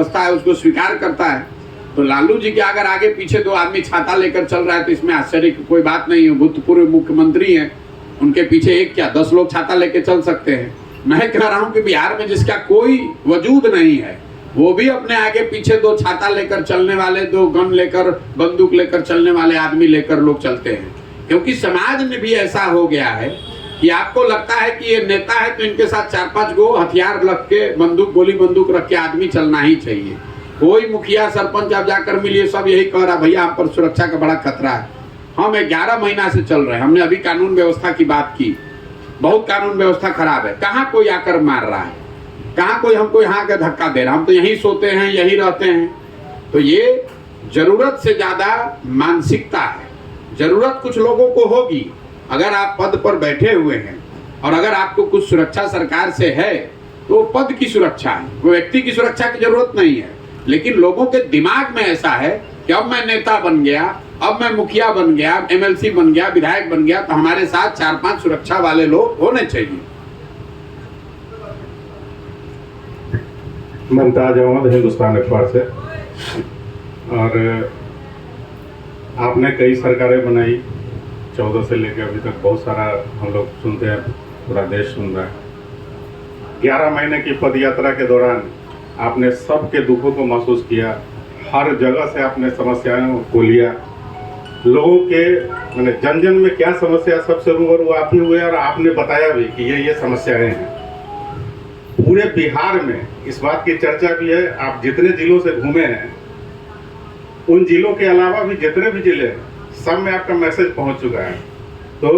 व्यवस्था है उसको स्वीकार करता है। तो लालू जी के अगर आगे पीछे दो आदमी छाता लेकर चल रहा है तो इसमें आश्चर्य की कोई बात नहीं है। भूतपूर्व मुख्यमंत्री हैं, उनके पीछे एक क्या 10 लोग छाता लेकर चल सकते हैं। मैं कह रहा हूं कि बिहार में जिसका कोई वजूद नहीं है वो भी अपने आगे पीछे 2 छाता लेकर चलने वाले, 2 गन लेकर, बंदूक लेकर चलने वाले आदमी लेकर लोग चलते हैं। क्योंकि समाज में भी ऐसा हो गया है कि आपको लगता है कि ये नेता है तो इनके साथ 4-5 गो हथियार रख के, गोली बंदूक रख के आदमी चलना ही चाहिए। कोई मुखिया सरपंच आप जाकर मिलिए, सब यही कह रहा भैया हम पर सुरक्षा का बड़ा खतरा है। हम 11 महीना से चल रहे हैं, हमने अभी कानून व्यवस्था की बात की, बहुत कानून व्यवस्था खराब है। कहाँ कोई आकर मार रहा है, कहाँ कोई हमको यहाँ का धक्का दे रहा, हम तो यहीं सोते हैं, यहीं रहते हैं। तो ये जरूरत से ज्यादा मानसिकता है। जरूरत कुछ लोगों को होगी, अगर आप पद पर बैठे हुए हैं और अगर आपको कुछ सुरक्षा सरकार से है तो पद की सुरक्षा है, वो व्यक्ति की सुरक्षा की जरूरत नहीं है। लेकिन लोगों के दिमाग में ऐसा है कि अब मैं नेता बन गया, अब मैं मुखिया बन गया, एमएलसी बन गया, विधायक बन गया, तो हमारे साथ 4-5 सुरक्षा वाले लोग होने चाहिए। मुमताज अहमद, हिंदुस्तान अखबार से। और आपने कई सरकारें बनाई, 14 से लेकर अभी तक बहुत सारा हम लोग सुनते हैं, पूरा देश सुन रहा है। 11 महीने की पद यात्रा के दौरान आपने सबके दुखों को महसूस किया, हर जगह से आपने समस्याओं को लिया। लोगों के मैंने जन जन में क्या समस्या सबसे रूबरू आप ही हुए और आपने बताया भी कि ये समस्याएं हैं। पूरे बिहार में इस बात की चर्चा भी है, आप जितने जिलों से घूमे हैं उन जिलों के अलावा भी जितने भी जिले हैं सब में आपका मैसेज पहुंच चुका है। तो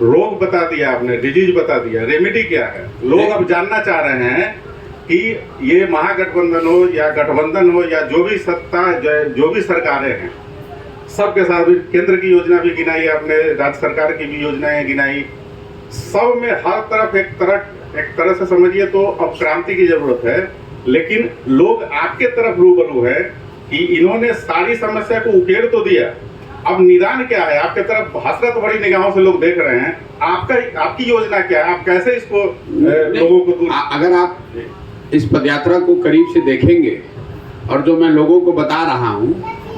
रोग बता दिया आपने, डिजीज बता दिया, रेमेडी क्या है। लोग अब जानना चाह रहे हैं कि ये महागठबंधन हो या गठबंधन हो या जो भी सत्ता, जो भी सरकारें हैं, सबके साथ भी केंद्र की योजना भी गिनाई आपने, राज्य सरकार की भी योजनाएं गिनाई। सब में हर तरफ एक तरह से समझिए तो अब क्रांति की जरूरत है। लेकिन लोग आपके तरफ रूबरू है कि इन्होंने सारी समस्या को उकेड़ तो दिया, अब निदान क्या है। आपके तरफ हसरत भरी निगाहों से लोग देख रहे हैं, आपकी योजना क्या है, आप कैसे इसको लोगों को दूर। अगर आप इस पदयात्रा को करीब से देखेंगे और जो मैं लोगों को बता रहा हूँ,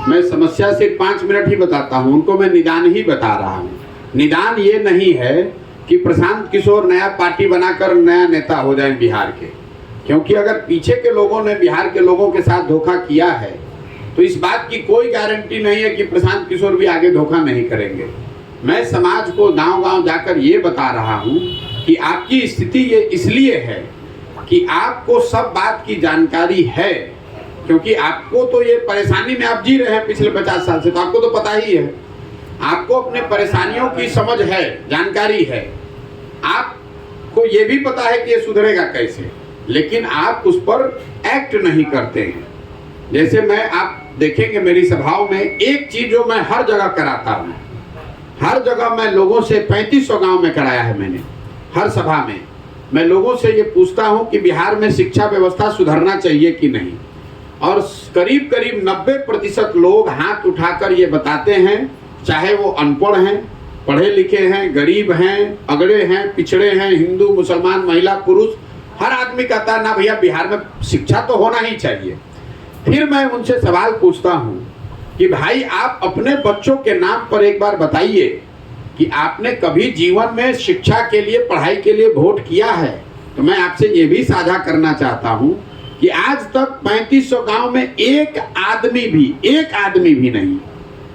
मैं समस्या से 5 मिनट ही बताता हूँ, उनको मैं निदान ही बता रहा हूँ। निदान ये नहीं है कि प्रशांत किशोर नया पार्टी बनाकर नया नेता हो जाए बिहार के, क्योंकि अगर पीछे के लोगों ने बिहार के लोगों के साथ धोखा किया है तो इस बात की कोई गारंटी नहीं है कि प्रशांत किशोर भी आगे धोखा नहीं करेंगे। मैं समाज को गांव-गांव जाकर ये बता रहा हूँ कि आपकी स्थिति ये इसलिए है कि आपको सब बात की जानकारी है, क्योंकि आपको तो ये परेशानी में आप जी रहे हैं पिछले 50 साल से, तो आपको तो पता ही है। आपको अपने परेशानियों की समझ है, जानकारी है, आपको ये भी पता है कि ये सुधरेगा कैसे, लेकिन आप उस पर एक्ट नहीं करते हैं। जैसे आप देखेंगे मेरी सभाओं में एक चीज जो मैं हर जगह कराता हूँ, हर जगह मैं लोगों से 3500 गांव में कराया है मैंने। हर सभा में मैं लोगों से ये पूछता हूँ कि बिहार में शिक्षा व्यवस्था सुधरना चाहिए कि नहीं, और करीब 90% लोग हाथ उठाकर ये बताते हैं, चाहे वो अनपढ़ हैं, पढ़े लिखे हैं, गरीब हैं, अगड़े हैं, पिछड़े हैं, हिंदू, मुसलमान, महिला, पुरुष, हर आदमी कहता है ना भैया बिहार में शिक्षा तो होना ही चाहिए। फिर मैं उनसे सवाल पूछता हूँ कि भाई आप अपने बच्चों के नाम पर एक बार बताइए कि आपने कभी जीवन में शिक्षा के लिए, पढ़ाई के लिए वोट किया है। तो मैं आपसे ये भी साझा करना चाहता हूँ कि आज तक 3500 गांव में एक आदमी भी नहीं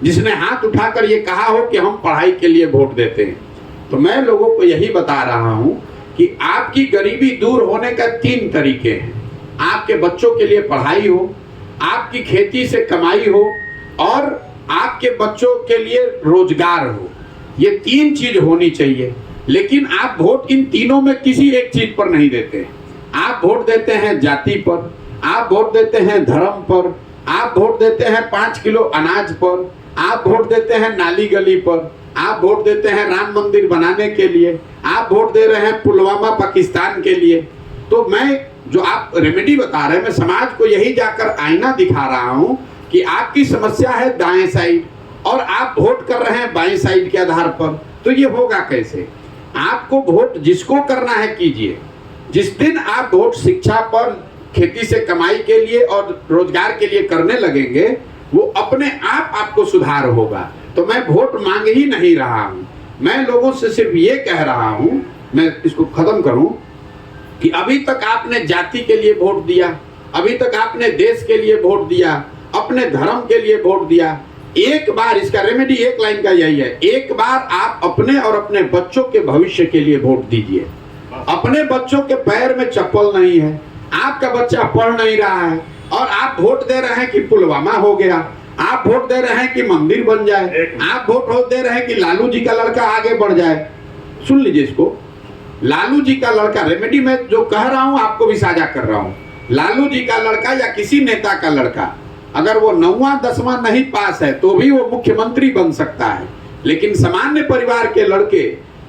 जिसने हाथ उठाकर ये कहा हो कि हम पढ़ाई के लिए वोट देते हैं। तो मैं लोगों को यही बता रहा हूँ कि आपकी गरीबी दूर होने का 3 तरीके हैं। आपके बच्चों के लिए पढ़ाई हो, आपकी खेती से कमाई हो और आपके बच्चों के लिए रोजगार हो। ये 3 चीज होनी चाहिए। लेकिन आप वोट इन तीनों में किसी एक चीज पर नहीं देते। आप वोट देते हैं जाति पर, आप वोट देते हैं धर्म पर, आप वोट देते हैं 5 किलो अनाज पर, आप वोट देते हैं नाली गली पर, आप वोट देते हैं राम मंदिर बनाने के लिए, आप वोट दे रहे हैं पुलवामा पाकिस्तान के लिए। तो मैं जो आप रेमेडी बता रहे हैं, मैं समाज को यही जाकर आईना दिखा रहा हूं कि आपकी समस्या है दाएं साइड और आप वोट कर रहे हैं बाएं साइड के आधार पर। तो ये होगा कैसे? आपको वोट जिसको करना है कीजिए। जिस दिन आप वोट शिक्षा पर, खेती से कमाई के लिए और रोजगार के लिए करने लगेंगे, वो अपने आप आपको सुधार होगा। तो मैं वोट मांग ही नहीं रहा हूं, मैं लोगों से सिर्फ ये कह रहा हूं, मैं इसको खत्म करूं, कि अभी तक आपने जाति के लिए वोट दिया, अभी तक आपने देश के लिए वोट दिया, अपने धर्म के लिए वोट दिया। एक बार इसका रेमेडी एक लाइन का यही है, एक बार आप अपने और अपने बच्चों के भविष्य के लिए वोट दीजिए। अपने बच्चों के पैर में चप्पल नहीं है, आपका बच्चा पढ़ नहीं रहा है और आप वोट दे रहे हैं कि पुलवामा हो गया, आप वोट दे रहे हैं कि मंदिर बन जाए, आप वोट दे रहे हैं कि लालू जी का लड़का आगे बढ़ जाए। सुन लीजिए इसको, लालू जी का लड़का, रेमेडी में जो कह रहा हूं आपको भी साझा कर रहा हूं, लालू जी का लड़का या किसी नेता का लड़का अगर वो 9वां 10वां नहीं पास है तो भी वो मुख्यमंत्री बन सकता है। लेकिन सामान्य परिवार के लड़के,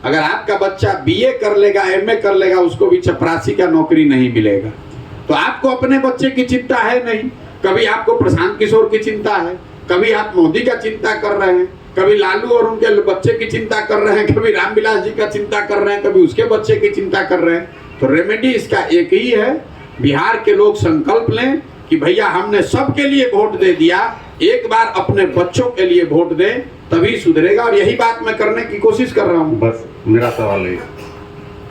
अगर आपका बच्चा बीए कर लेगा, एमए कर लेगा, उसको भी चपरासी का नौकरी नहीं मिलेगा। तो आपको अपने बच्चे की चिंता है नहीं, कभी आपको प्रशांत किशोर की चिंता है, कभी आप मोदी का चिंता कर रहे हैं, कभी लालू और उनके बच्चे की चिंता कर रहे हैं, कभी रामविलास जी का चिंता कर रहे हैं, कभी उसके बच्चे की चिंता कर रहे हैं। तो रेमेडी इसका एक ही है, बिहार के लोग संकल्प लें कि भैया हमने सबके लिए वोट दे दिया, एक बार अपने बच्चों के लिए वोट दें, तभी सुधरेगा। और यही बात मैं करने की कोशिश कर रहा हूँ। बस मेरा सवाल है,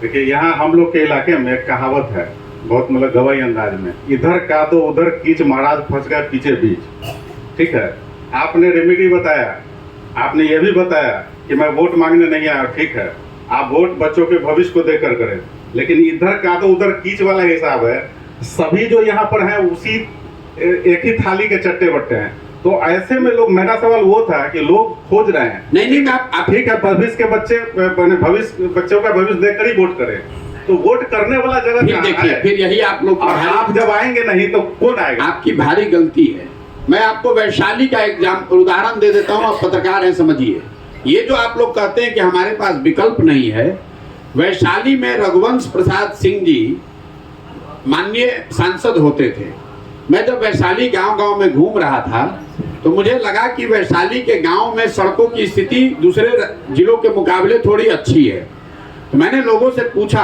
देखिए यहाँ हम लोग के इलाके में एक कहावत है, बहुत मतलब गवाही अंदाज में, इधर का तो उधर कीच महाराज फंस गए पीछे बीच। ठीक है, आपने रेमेडी बताया, आपने ये भी बताया कि मैं वोट मांगने नहीं आया। ठीक है, आप वोट बच्चों के भविष्य को देकर करें, लेकिन इधर का तो उधर कीच वाला हिसाब है। सभी जो यहाँ पर हैं उसी एक ही थाली के चट्टे बट्टे हैं। तो ऐसे में लोग, मेरा सवाल वो था कि लोग खोज रहे हैं, नहीं आप ठीक है, भविष्य के बच्चे, भविष्य बच्चों का भविष्य देखकर ही वोट करें। तो वोट करने वाला जगह फिर देखिए, फिर यही आप लोग, आप जब आएंगे नहीं तो कौन आएगा? आपकी भारी गलती है। मैं आपको वैशाली का उदाहरण दे देता हूँ, आप पत्रकार हैं समझिए। ये जो आप लोग कहते हैं कि हमारे पास विकल्प नहीं है, वैशाली में रघुवंश प्रसाद सिंह जी माननीय सांसद होते थे। मैं जब वैशाली गांव-गांव में घूम रहा था तो मुझे लगा कि वैशाली के गांव में सड़कों की स्थिति दूसरे जिलों के मुकाबले थोड़ी अच्छी है। तो मैंने लोगों से पूछा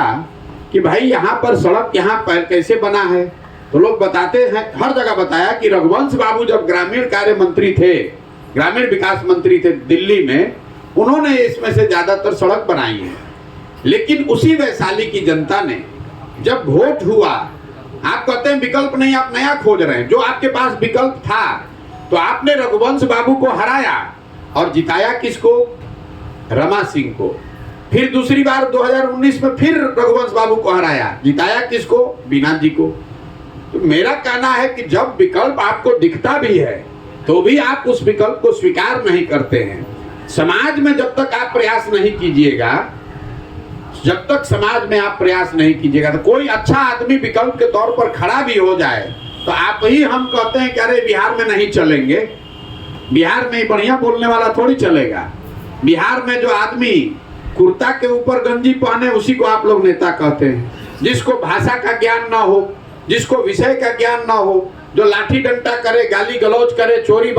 कि भाई यहाँ पर सड़क यहाँ पर कैसे बना है? तो लोग बताते हैं, हर जगह बताया कि रघुवंश बाबू जब ग्रामीण कार्य मंत्री थे, ग्रामीण विकास मंत्री थे दिल्ली में, उन्होंने इसमें से ज्यादातर सड़क बनाई है। लेकिन उसी वैशाली की जनता ने जब वोट हुआ, आप कहते हैं विकल्प नहीं, आप नया खोज रहे हैं, जो आपके पास विकल्प था, तो आपने रघुवंश बाबू को हराया और जिताया किसको? रमा सिंह को। फिर दूसरी बार 2019 में फिर रघुवंश बाबू को हराया, जिताया किसको? बीना जी को। तो मेरा कहना है कि जब विकल्प आपको दिखता भी है तो भी आप उस विकल्प को स्वीकार नहीं करते हैं। समाज में जब तक आप प्रयास नहीं कीजिएगा, जब तक समाज में आप प्रयास नहीं कीजिएगा, तो कोई अच्छा आदमी विकल्प के तौर पर खड़ा भी हो जाए तो आप ही हम कहते हैं कि अरे बिहार में नहीं चलेंगे, बिहार में बढ़िया बोलने वाला थोड़ी चलेगा। बिहार में जो आदमी कुर्ता के ऊपर गंजी पहने उसी को आप लोग नेता कहते हैं। जिसको भाषा का ज्ञान ना हो, जिसको विषय का ज्ञान ना हो, जो लाठी डंडा करे, गाली गलौज करे, चोरी